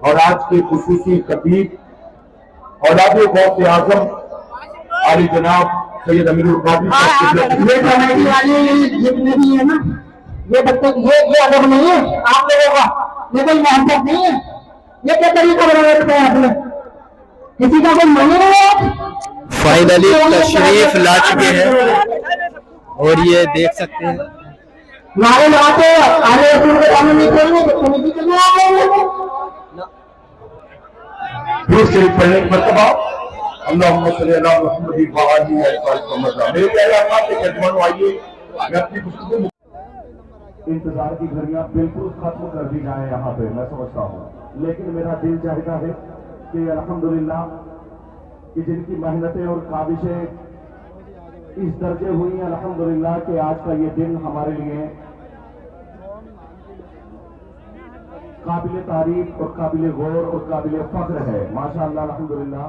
اور آج کے خصوصی خطیب اولاد غوث اعظم علی جناب سید امین القادری یہ کمیٹی والے جتنے بھی ہیں نا یہ ادب نہیں ہے آپ لوگوں کا، یہ کوئی محبت نہیں ہے، یہ کیا طریقہ بنا رکھتے ہیں آپ نے، کسی کا کوئی من نہیں ہے۔ فائنلی تشریف لا چکے ہیں اور یہ دیکھ سکتے ہیں نعرے لگاتے آلے رسول کے سامنے نہیں کھولنے تو کمیٹی کرنے آ گئے ہیں۔ درود شریف پڑھنے کی مرتبہ اللہم صلی اللہ محمد وآلہ وسلم۔ میرے پیارے آپ کے جذبانوں آئیے میں اپنی گفتگو انتظار کی گھڑیاں بالکل ختم کر دی جائیں یہاں پہ، میں سمجھتا ہوں، لیکن میرا دل چاہتا ہے کہ الحمدللہ کہ جن کی محنتیں اور کاوشیں اس درجے ہوئی ہیں الحمدللہ کہ آج کا یہ دن ہمارے لیے قابل تعریف اور قابل غور اور قابل فخر ہے، ماشاءاللہ الحمدللہ۔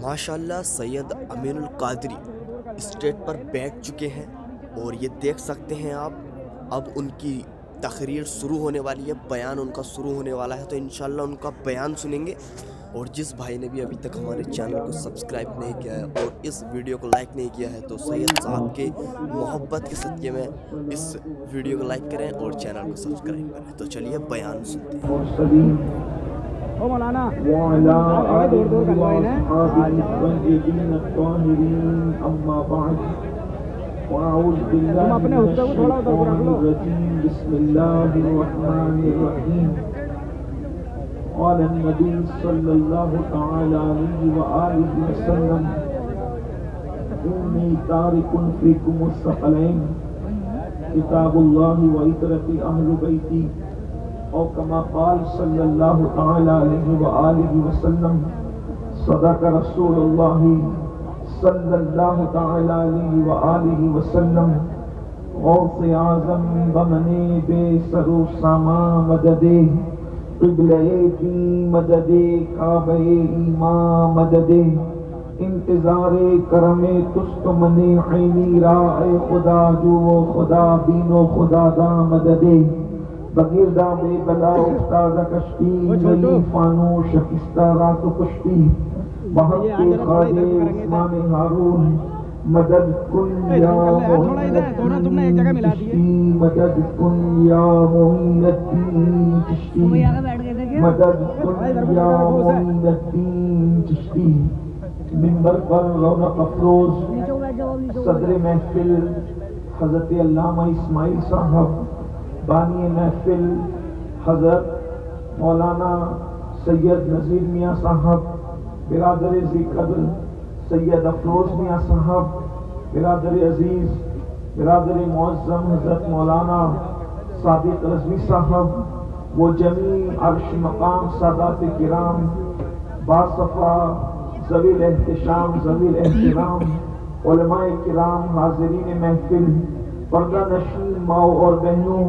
ماشاءاللہ سید امین القادری اسٹیج پر بیٹھ چکے ہیں اور یہ دیکھ سکتے ہیں آپ، اب ان کی تقریر شروع ہونے والی ہے، بیان ان کا شروع ہونے والا ہے، تو انشاءاللہ ان کا بیان سنیں گے۔ اور جس بھائی نے بھی ابھی تک ہمارے چینل کو سبسکرائب نہیں کیا ہے اور اس ویڈیو کو لائک نہیں کیا ہے تو سید صاحب کے محبت کے صدقے میں اس ویڈیو کو لائک کریں اور چینل کو سبسکرائب کریں۔ تو چلیے بیان سنتے ہیں۔ قال النبي صلى الله تعالى عليه وآله وسلم إني تارك فيكم الثقلين كتاب الله وعترتي أهل بيتي أو كما قال صلى الله تعالى عليه وآله وسلم صدق رسول الله صلى الله تعالى عليه وآله وسلم غوث اعظم بمنے بے سرو ساما مددے قبلے کی مددے کعبہ ایمان مددے انتظار کرم تست منے عینی راہ خدا جو خدا بینو خدا دا مددے بگردہ بے بلا افتادہ کشتی نئی فانو شکستہ رات و کشتی وہاں کے خواجہ عثمان ہارون مدد کن یا معین الدین چشتی مدد کن یا معین الدین چشتی مدد کن یا معین الدین چشتی۔ منبر پر رونق افروز صدر محفل حضرت علامہ اسماعیل صاحب، بانی محفل حضرت مولانا سید نذیر میاں صاحب، برادر ذی قدر سید افروز میاں صاحب، برادر عزیز برادر معظم حضرت مولانا صادق رضوی صاحب، وہ جمیع عرش مقام سادات کرام باصفا ذوی الاحتشام ذوی الاحترام علماء کرام، حاضرین محفل، پردہ نشین ماؤں اور بہنوں،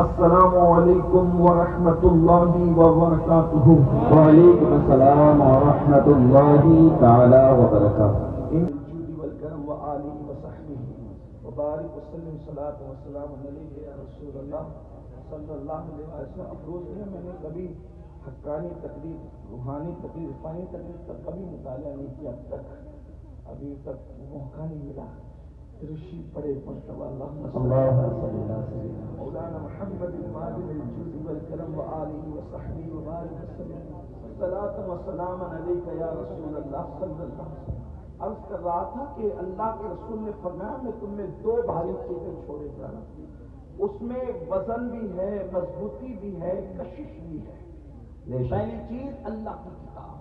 السلام علیکم ورحمۃ اللہ وبرکاتہ۔ وعلیکم السلام ورحمۃ اللہ تعالی وبرکاتہ۔ الجود والکرم وآلہ وصحبہ وبارک وسلم صلاۃ وسلام علیہ یا رسول اللہ صلی اللہ علیہ وسلم۔ افروز میں میں نے کبھی حقانی تقریر، روحانی تقریر، عرفانی تقریر کا کبھی مطالعہ نہیں کیا ابھی تک موقع نہیں ملا۔ رشی پڑے مرتبہ اللہم صلی مولانا محمد المادن الجود والکرم وآلہ وصحبہ وبارک وسلم صلاۃ وسلام علیک یا رسول اللہ صلی اللہ علیہ وسلم۔ عرض کر رہا تھا کہ اللہ کے رسول نے فرمایا میں تم میں دو بھاری چیزیں چھوڑے جا رہا ہوں، اس میں وزن بھی ہے، مضبوطی بھی ہے، کشش بھی ہے۔ پہلی چیز اللہ کی کتاب،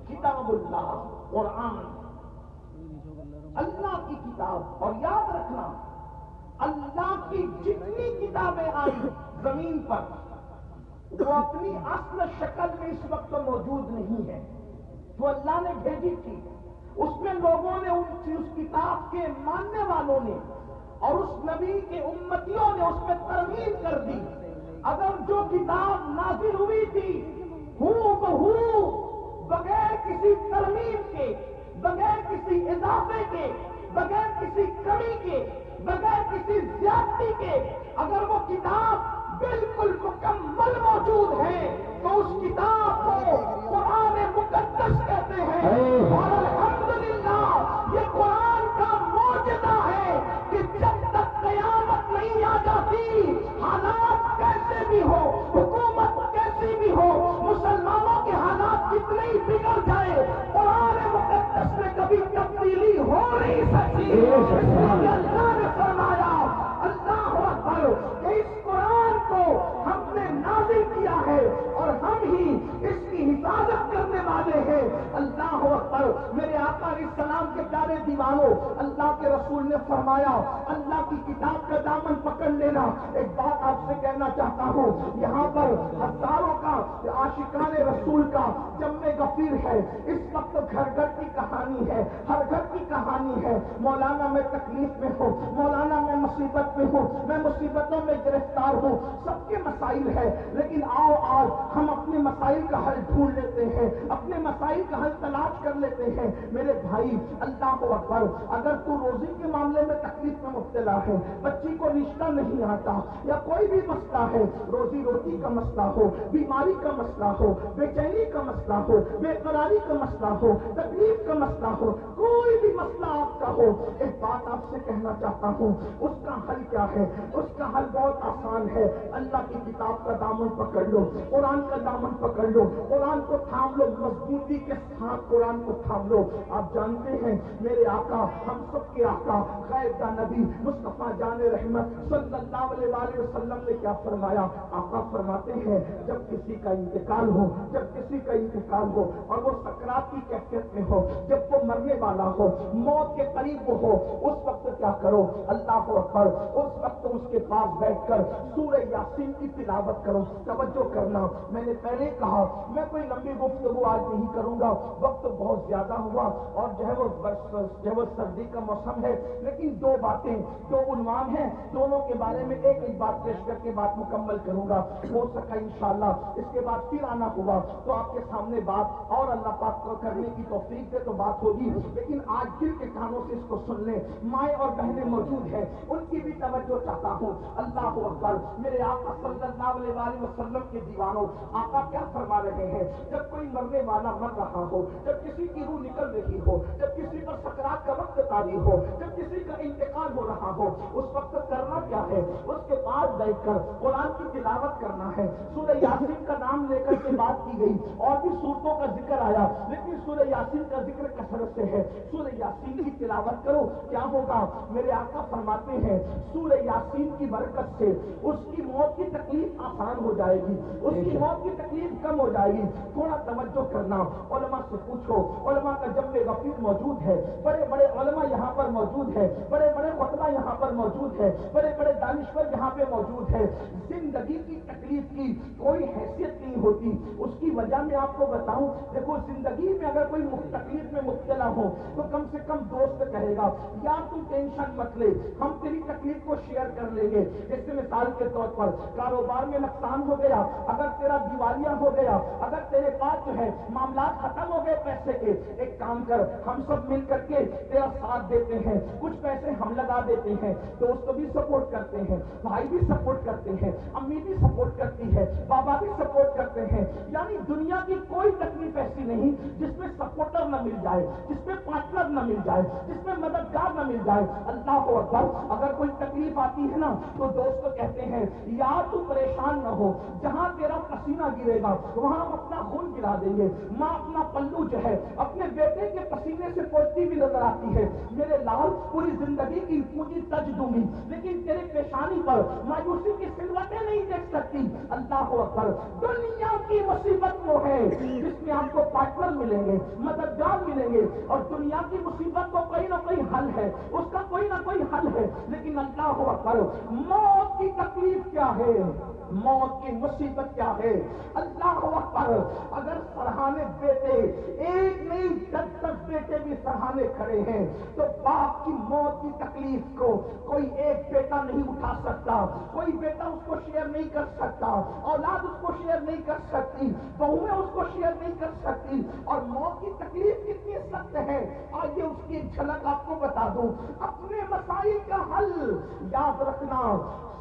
کتاب اللہ قرآن، اللہ کی کتاب۔ اور یاد رکھنا اللہ کی جتنی کتابیں آئی زمین پر وہ اپنی اصل شکل میں اس وقت موجود نہیں ہے، جو اللہ نے بھیجی تھی اس میں لوگوں نے اس کتاب کے ماننے والوں نے اور اس نبی کے امتیوں نے اس میں ترمیم کر دی۔ اگر جو کتاب نازل ہوئی تھی ہو بہو بغیر کسی ترمیم کے، بغیر کسی اضافے کے، بغیر کسی کمی کے، بغیر کسی زیادتی کے، اگر وہ کتاب بالکل مکمل موجود ہے تو اس کتاب کو قرآن مقدس کہتے ہیں. اور الحمدللہ یہ قرآن کا معجزہ ہے کہ جب تک قیامت نہیں آ جاتی، حالات کیسے بھی ہو، حکومت کیسی بھی ہو، مسلمانوں کے حالات کتنے ہی بگڑ جائے، قرآن مقدس میں کبھی تبدیلی ہو نہیں سکتی. اللہ نے فرمایا، اللہ اکبر، کہ اس قرآن کو ہم نے نازل کیا ہے اور ہم ہی اس کی حفاظت کرنے والے ہیں. اللہ اکبر. میرے آقا علیہ السلام کے پیارے دیوانوں، اللہ کے رسول نے فرمایا اللہ کی کتاب کا دامن پکڑ لینا. ایک بات آپ سے کہنا چاہتا ہوں، یہاں پر ہزاروں کا عاشقان رسول کا جمع غفیر ہے. اس وقت گھر گھر کی کہانی ہے، ہر گھر کی کہانی ہے. مولانا میں تکلیف میں ہوں، مولانا میں مصیبت میں ہوں، میں مصیبتوں میں گرفتار ہوں، سب کے مسائل ہے. لیکن آؤ آج ہم اپنے مسائل کا حل ڈھونڈ لیتے ہیں، اپنے مسائل کا حل تلاش کر لیتے ہیں. میرے بھائی، اللہ اکبر، اگر تو روزی کے معاملے میں تکلیف میں مبتلا ہے، بچی کو رشتہ نہیں آتا یا کوئی بھی مسئلہ ہے، روزی روٹی کا مسئلہ ہو، بیماری کا مسئلہ ہو، بے چینی کا مسئلہ ہو، بے قراری کا مسئلہ ہو، تکلیف کا مسئلہ ہو، کوئی بھی مسئلہ آپ کا ہو، ایک بات آپ سے کہنا چاہتا ہوں، اس کا حل کیا ہے؟ اس کا حل بہت آسان ہے. اللہ کی کتاب کا دامن پکڑ لو، قرآن کا دامن پکڑ لو، قرآن کو تھام لو، مضبوطی کے ساتھ قرآن کو تھام لو. آپ جانتے ہیں میرے آقا، ہم سب کے آقا، غیب کا نبی مصطفیٰ جان رحمت صلی اللہ علیہ وآلہ وسلم نے کیا فرمایا؟ آقا فرماتے ہیں جب کسی کا انتقال ہو، جب کسی کا انتقال ہو اور وہ سکرات کی کیفیت میں ہو، جب وہ مرنے والا ہو، موت کے قریب وہ ہو، اس وقت کیا کرو؟ اللہ اکبر، اس وقت اس کے پاس بیٹھ کر سورہ یاسین کی تلاوت کرو. توجہ کرنا، میں نے پہلے کہا میں کوئی لمبی گفتگو آج نہیں کروں گا، وقت بہت زیادہ ہوا اور جو ہے وہ سردی کا موسم ہے. لیکن دو باتیں، دو عنوان ہیں، دونوں کے بارے میں ایک ایک بات پیش کر کے بات مکمل کروں گا. ہو سکا انشاءاللہ اس کے بعد پھر آنا ہوا تو آپ کے سامنے بات اور اللہ پاک کو کرنے کی توفیق دے تو بات ہوگی. لیکن آج دل کے کانوں سے اس کو سن لیں. مائیں اور بہنیں موجود ہیں، ان کی بھی توجہ چاہتا ہوں. اللہ اکبر. میرے آقا صلی اللہ علیہ وآلہ وسلم کے دیوانوں، آقا کیا فرما رہے ہیں؟ جب کوئی مرنے والا مر رہا ہو، جب کسی کی روح نکل رہی ہو، جب کسی پر سکرات کا وقت طاری ہو، جب کسی کا انتقال ہو رہا ہو، اس وقت کرنا کیا ہے؟ اس کے پاس بیٹھ کر قرآن کی تلاوت کرنا ہے. سورہ یاسین کا نام لے کر کے بات کی گئی، اور بھی سورتوں کا ذکر آیا، لیکن سورہ یاسین کا ذکر کثرت سے ہے. سورہ یاسین کی تلاوت کرو، کیا ہوگا؟ میرے آقا فرماتے ہیں سورہ یاسین کی برکت سے اس کی موت کی تکلیف آسان ہو جائے گی، اس کی موت کی تکلیف کم ہو جائے گی. تھوڑا توجہ کرنا، علماء سے پوچھو، علماء کا جمع غفیر موجود ہے، بڑے بڑے علماء یہاں پر موجود ہے، بڑے بڑے خطبہ یہاں پر موجود ہے، بڑے بڑے دانشور یہاں پہ موجود ہے. زندگی کی تکلیف کی کوئی حیثیت نہیں ہوتی. اس کی وجہ میں آپ کو بتاؤں، دیکھو زندگی میں اگر کوئی تکلیف میں مبتلا ہو تو کم سے کم دوست کہے گا یار تم ٹینشن مت لے، ہم تیری تکلیف کو شیئر کر لیں گے. جیسے مثال کے طور پر کاروبار میں نقصان ہو گیا، اگر تیرا دیوالیہ ہو گیا، اگر تیرے پاس جو ہے معاملات ختم ہو گئے پیسے کے، ایک کام کر، ہم سب مل کر کے تیرا ساتھ دیتے ہیں، کچھ پیسے ہم لگا دیتے ہیں. دوست بھی سپورٹ کرتے ہیں، بھائی بھی سپورٹ کرتے ہیں، امی بھی سپورٹ کرتی ہے، بابا بھی سپورٹ کرتے ہیں. یعنی دنیا کی کوئی تکلیف ایسی نہیں جس میں سپورٹر نہ مل جائے، جس میں پارٹنر نہ مل جائے، جس میں مددگار نہ مل جائے. اللہ اکبر. اگر کوئی تکلیف آتی ہے نا تو دوست کہتے ہیں یار تو پریشان نہ ہو، جہاں تیرا پسینہ گرے گا وہاں ہم اپنا خون گرا دیں گے. ماں اپنا پلو جو ہے اپنے بیٹے کے پسینے سے پوچھتی بھی نظر آتی ہے، میرے لال پوری زندگی کی پونجی تج دوں گی لیکن تیرے پیشانی پر مایوسی کی سلوٹیں نہیں دیکھ سکتی. اللہ اکبر. دنیا کی مصیبت وہ ہے جس میں آپ کو پارٹنر ملیں گے، مددگار ملیں گے، اور دنیا کی مصیبت کو کوئی نہ کوئی حل ہے، اس کا کوئی نہ کوئی حل ہے. لیکن اللہ اکبر، موت کی تکلیف کیا ہے؟ موت کی مصیبت کیا ہے؟ اللہ اکبر. اگر سرہانے بیٹے ایک نہیں 10 بیٹے بھی سرہانے کھڑے ہیں تو باپ کی موت کی تکلیف کو کوئی ایک بیٹا نہیں اٹھا سکتا، کوئی بیٹا اس کو شیئر نہیں کر سکتا، اولاد اس کو شیئر نہیں کر سکتی، بہویں میں اس کو شیئر نہیں کر سکتی. اور موت کی تکلیف کتنی سخت ہے آئیے اس کی ایک جھلک آپ کو بتا دوں. اپنے مسائل کا حل یاد رکھنا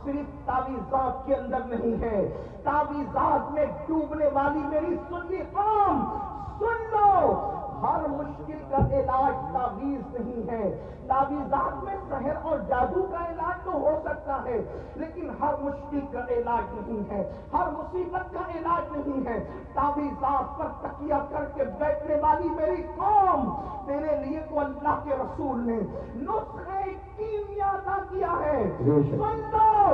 صرف تعویذات کے اندر نہیں ہے. تعویذات میں ڈوبنے والی میری سنی قوم سن لو، ہر مشکل کا علاج تعویذ نہیں ہے. تعویذات میں سحر اور جادو کا علاج تو ہو سکتا ہے، لیکن ہر مشکل کا علاج نہیں ہے، ہر مصیبت کا علاج نہیں ہے. تعویذات پر تکیہ کر کے بیٹھنے والی میری قوم، تیرے لیے تو اللہ کے رسول نے نسخہ کیمیا عطا کیا ہے. سن لو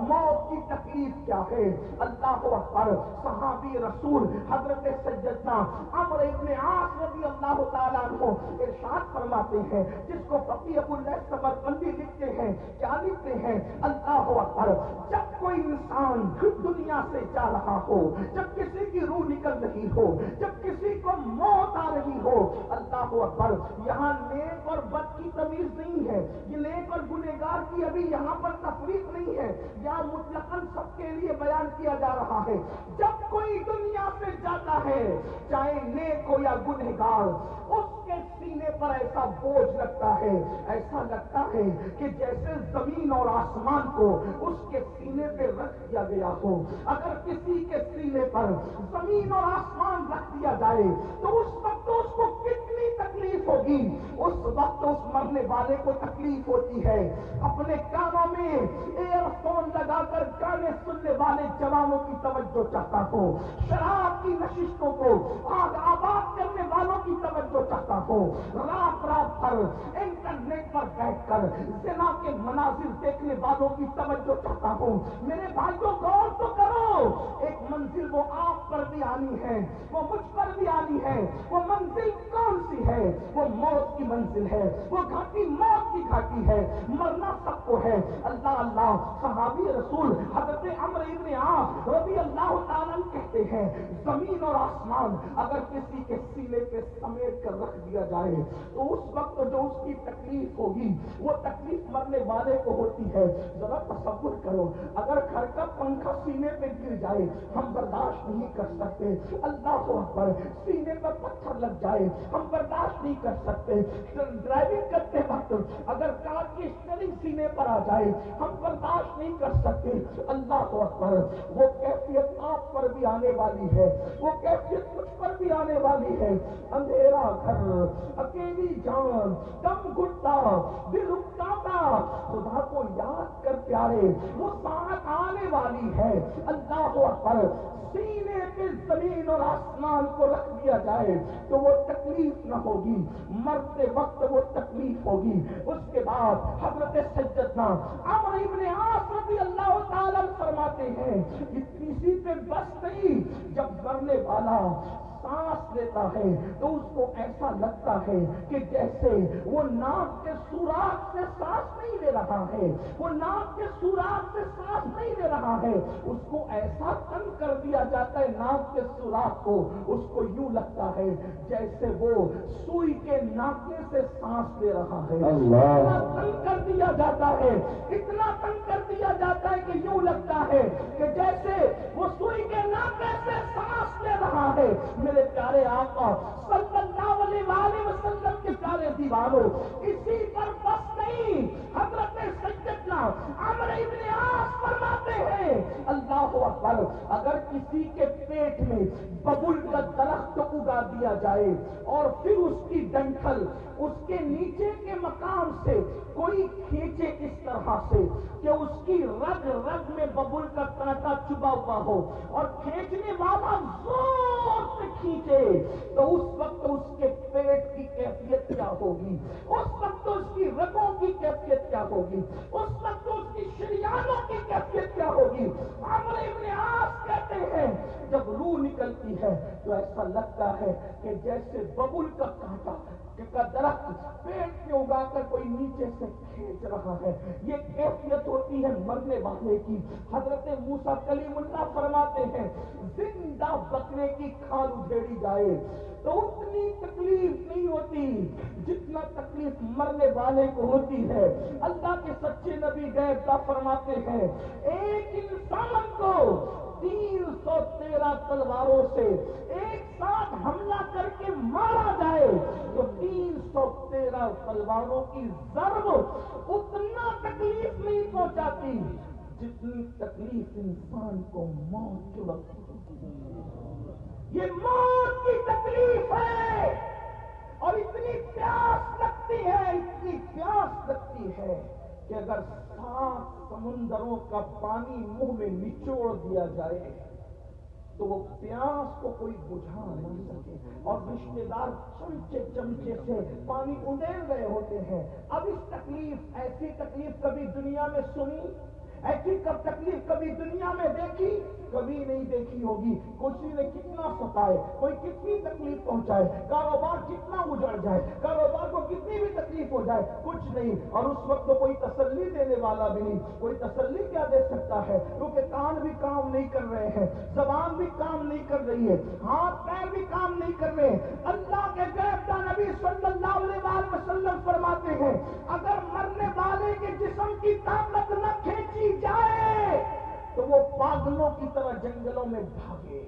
موت کی تکلیف کیا ہے. اللہ اکبر. صحابی رسول حضرت سیدنا عمرو ابن عاص رضی اللہ تعالیٰ عنہ ارشاد فرماتے ہیں، جس کو فقیہ ابو اللیث سمرقندی لکھتے ہیں، کیا لکھتے ہیں؟ اللہ اکبر. جب کوئی انسان دنیا سے جا رہا ہو، جب کسی کی روح نکل رہی ہو، جب کسی کو موت آ رہی ہو، اللہ اکبر، یہاں نیک اور بد کی تمیز نہیں ہے، یہ نیک اور گنہگار کی ابھی یہاں پر تفریق نہیں ہے، یہاں مطلقاً سب کے لیے بیان کیا جا رہا ہے. جب کوئی دنیا سے جاتا ہے، چاہے نیک ہو یا گنہگار، اس کے سینے پر ایسا بوجھ لگتا ہے، ایسا لگتا ہے کہ جیسے زمین اور آسمان کو اس کے سینے پہ رکھ دیا گیا ہو. اگر کسی کے سینے پر زمین اور آسمان رکھ دیا جائے تو اس وقت اس کو کتنی تکلیف ہوگی. اس وقت اس مرنے والے کو تکلیف ہوتی ہے. اپنے کانوں میں ایئر فون لگا کر گانے سننے والے جوانوں کی توجہ چاہتا ہوں، شراب کی نشستوں کو آباد کرنے والوں کی توجہ چاہتا ہوں، رات رات بھر انٹرنیٹ پر بیٹھ کر زنا کے مناظر دیکھنے والوں کی توجہ چاہتا ہوں. میرے بھائیوں غور تو کرو، ایک منزل وہ آپ پر بھی آنی ہے، وہ مجھ پر بھی آنی ہے. وہ منزل کون سی ہے؟ وہ موت کی منزل ہے، وہ گھاٹی موت کی گھاٹی ہے. مرنا سب کو ہے. اللہ اللہ. صحابی رسول حضرت عمرو ابن عاص رضی اللہ تعالیٰ کہتے ہیں، زمین اور آسمان اگر کسی کے سینے پہ سمیٹ کر رکھ دیا جائے تو اس وقت جو اس کی تکلیف ہوگی وہ تکلیف مرنے والے کو ہوتی ہے. ذرا تصور کرو، اگر گھر کا پنکھا سینے پہ گر جائے ہم برداشت نہیں کر سکتے. اللہ اکبر. سینے پر پتھر لگ جائے ہم برداشت نہیں کر سکتے. ڈرائیونگ کرتے وقت اگر کار کی اسٹیئرنگ سینے پر آ جائے ہم برداشت نہیں کر سکتے. اللہ اکبر. وہ کیفیت آپ پر بھی آنے والی ہے، وہ کیفیت مجھ پر بھی آنے والی ہے. اندھیرا گھر، اکیلی جان، دم گھٹتا، دل اکتاتا، خدا کو یاد کر پیارے، وہ ساتھ آنے والی ہے. اللہ اکبر. سینے پہ زمین اور آسمان کو رکھ دیا جائے تو وہ تکلیف نہ ہوگی، مرتے وقت وہ تکلیف ہوگی. اس کے بعد حضرت سیدنا عمرو ابن عاص رضی اللہ تعالیٰ فرماتے ہیں، کسی پہ بس نہیں، جب مرنے والا سانس لیتا ہے تو اس کو ایسا لگتا ہے کہ جیسے وہ ناک کے سوراخ سے سانس نہیں لے رہا ہے، وہ ناک کے سوراخ سے سانس نہیں لے رہا ہے. اس کو ایسا تنگ کر دیا جاتا ہے ناک کے سوراخ کو، اس کو یوں لگتا ہے جیسے وہ سوئی کے ناکے سے سانس لے رہا ہے. اتنا تنگ کر دیا جاتا ہے، اتنا تنگ کر دیا جاتا ہے کہ یوں لگتا ہے کہ جیسے وہ سوئی کے ناکے سے سانس لے رہا ہے. میرے پیارے آقا صلی اللہ علیہ وآلہ وسلم کے پیارے دیوانوں، اسی پر بس نہیں، حضرت سیدنا عمرو ابن عاص فرماتے ہیں، اللہ اکبر، اگر کسی کے پیٹ میں ببول کا درخت اگا دیا جائے اور پھر اس کی ڈنٹل اس کے نیچے کے مقام سے کوئی کھینچے اس طرح سے کہ اس کی رگ رگ میں ببول کا کانٹا چبھا ہوا ہو اور کھینچنے والا زور سے کھینچے تو اس وقت اس کے پیٹ کی کیفیت کیا ہوگی، اس وقت اس کی رگوں کی کیفیت کیا ہوگی، اس وقت اس کی شریانوں کی کیفیت کیا ہوگی. عمرو ابن عاص کہتے ہیں جب روح نکلتی ہے تو ایسا لگتا ہے کہ جیسے ببول کا کانٹا کا درخت پیٹ میں اگا کر کوئی نیچے سے کھینچ رہا ہے. یہ کیفیت ہوتی ہے مرنے والے کی. حضرت موسیٰ کلیم اللہ فرماتے ہیں، زندہ بکرے کی کھال ادھیڑی جائے تو اتنی تکلیف نہیں ہوتی جتنا تکلیف مرنے والے کو ہوتی ہے. اللہ کے سچے نبی غیب کا فرماتے ہیں ایک انسان کو 313 تلواروں سے ایک ساتھ حملہ کر کے مارا جائے تو 313 تلواروں کی ضرب اتنا تکلیف نہیں پہنچاتی جتنی تکلیف انسان کو موت کے وقت ہوتی ہے. یہ موت کی تکلیف ہے اور اتنی پیاس لگتی ہے کہ اگر 7 سمندروں کا پانی منہ میں نچوڑ دیا جائے تو وہ پیاس کو کوئی بجھا نہیں سکے اور رشتے دار چمچے سے پانی اندیل رہے ہوتے ہیں. اب اس تکلیف ایسی تکلیف کبھی دنیا میں سنی, ایسی تکلیف کبھی دنیا میں دیکھی؟ کبھی نہیں دیکھی ہوگی. کسی نے کتنا ستائے, کوئی کتنی تکلیف پہنچائے, کاروبار کتنا اجڑ جائے, کاروبار کو کتنی بھی تکلیف ہو جائے, کچھ نہیں. اور اس وقت تو کوئی تسلی دینے والا بھی نہیں. کوئی تسلی کیا دے سکتا ہے, کیونکہ کان بھی کام نہیں کر رہے ہیں, زبان بھی کام نہیں کر رہی ہے, ہاتھ پیر بھی کام نہیں کر رہے ہیں. اللہ کے غیب کا نبی صلی اللہ علیہ وسلم فرماتے ہیں اگر مرنے والے کے جسم کی طاقت نہ کھینچی جائے تو وہ پاگلوں کی طرح جنگلوں میں بھاگے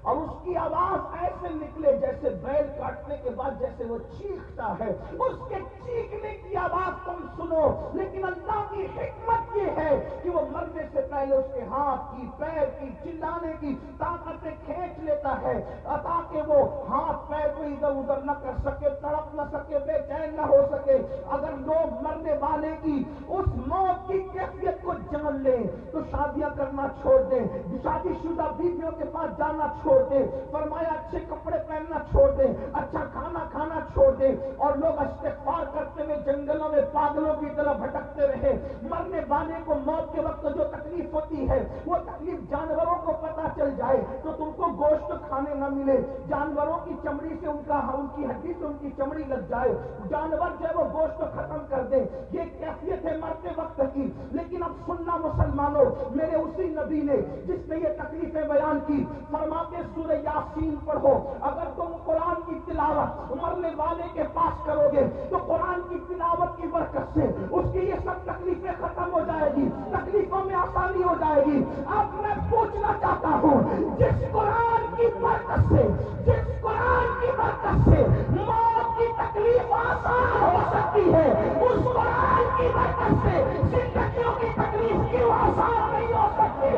اور اس کی آواز ایسے نکلے جیسے بیل کاٹنے کے بعد جیسے وہ چیختا ہے, اس کے چیخنے کی آواز تم سنو. لیکن اللہ کی حکمت یہ ہے کہ وہ مرنے سے پہلے اس کے ہاتھ کی, پیر کی, چلانے کی طاقتیں کھینچ لیتا ہے تاکہ وہ ہاتھ پیر کو ادھر ادھر نہ کر سکے, تڑپ نہ سکے, بے چین نہ ہو سکے. اگر لوگ مرنے والے کی اس موت کی کیفیت کو جان لیں تو شادیاں کرنا چھوڑ دیں, شادی شدہ بیویوں کے پاس جانا چھوڑ دیں. فرمایا اچھے کپڑے پہننا چھوڑ دیں, اچھا کھانا کھانا چھوڑ دیں اور لوگ استغفار کرتے ہوئے جنگلوں میں پاگلوں کی طرح بھٹکتے رہے. مرنے والے کو موت کے وقت جو تکلیف ہوتی ہے وہ تکلیف جانوروں کو پتا چل جائے تو تم کو گوشت کھانے نہ ملے, جانوروں کی چمڑی سے ان کی ہڈی سے ان کی چمڑی لگ جائے, جانور جو ہے وہ گوشت ختم کر دے. یہ کیفیت ہے مرتے وقت کی. لیکن اب سننا مسلمانوں, میرے اسی نبی نے جس نے یہ تکلیفیں بیان کی فرماتے سورہ یاسین پڑھو. اگر تم قرآن کی تلاوت مرنے والے کے پاس کرو گے تو قرآن کی تلاوت کی برکت سے اس کی یہ سب تکلیفیں ختم ہو جائے گی, تکلیفوں میں آسانی ہو جائے گی. اب میں پوچھنا چاہتا ہوں جس قرآن کی برکت سے, جس قرآن کی برکت سے موت کی تکلیف آسان ہو سکتی ہے, اس قرآن کی برکت سے زندگیوں کی تکلیف کیوں آسان نہیں ہو سکتی؟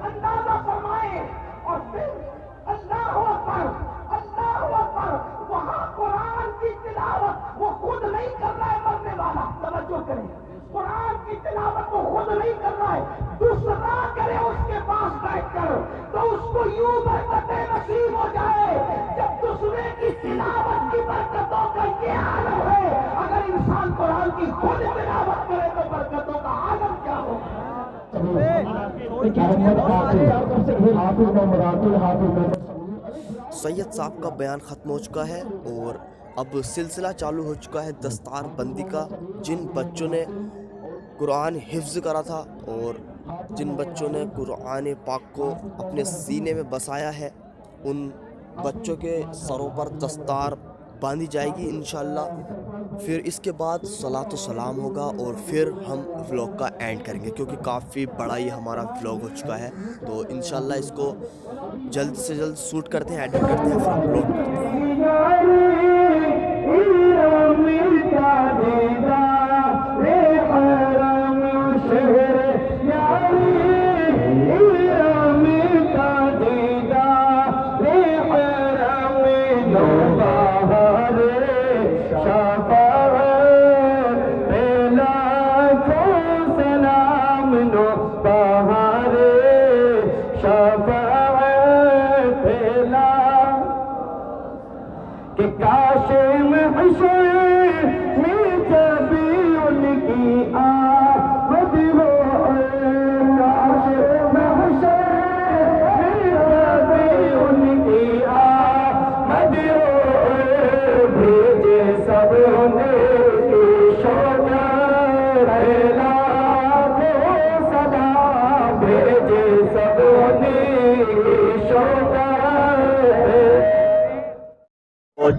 اندازہ فرمائے. اور پھر اللہ اکبر, اللہ اکبر, وہاں قرآن کی تلاوت وہ خود نہیں کر رہا ہے مرنے والا, توجہ کریں, قرآن کی تلاوت وہ خود نہیں کر رہا ہے, دوسرا کرے اس کے پاس بیٹھ کر تو اس کو یوں برکتیں نصیب ہو جائے. جب دوسرے کی تلاوت کی برکتوں کا یہ عالم ہے, اگر انسان قرآن کی خود تلاوت کرے تو برکتوں کا عالم کیا ہوگا؟ سید صاحب کا بیان ختم ہو چکا ہے اور اب سلسلہ چالو ہو چکا ہے دستار بندی کا. جن بچوں نے قرآن حفظ کرا تھا اور جن بچوں نے قرآن پاک کو اپنے سینے میں بسایا ہے ان بچوں کے سروں پر دستار باندھی جائے گی انشاءاللہ. پھر اس کے بعد صلاۃ و سلام ہوگا اور پھر ہم ولاگ کا اینڈ کریں گے کیونکہ کافی بڑا ہی ہمارا ولاگ ہو چکا ہے. تو انشاءاللہ اس کو جلد سے جلد شوٹ کرتے ہیں, ایڈٹ کرتے ہیں, پھر ہم ولاگ کرتے ہیں.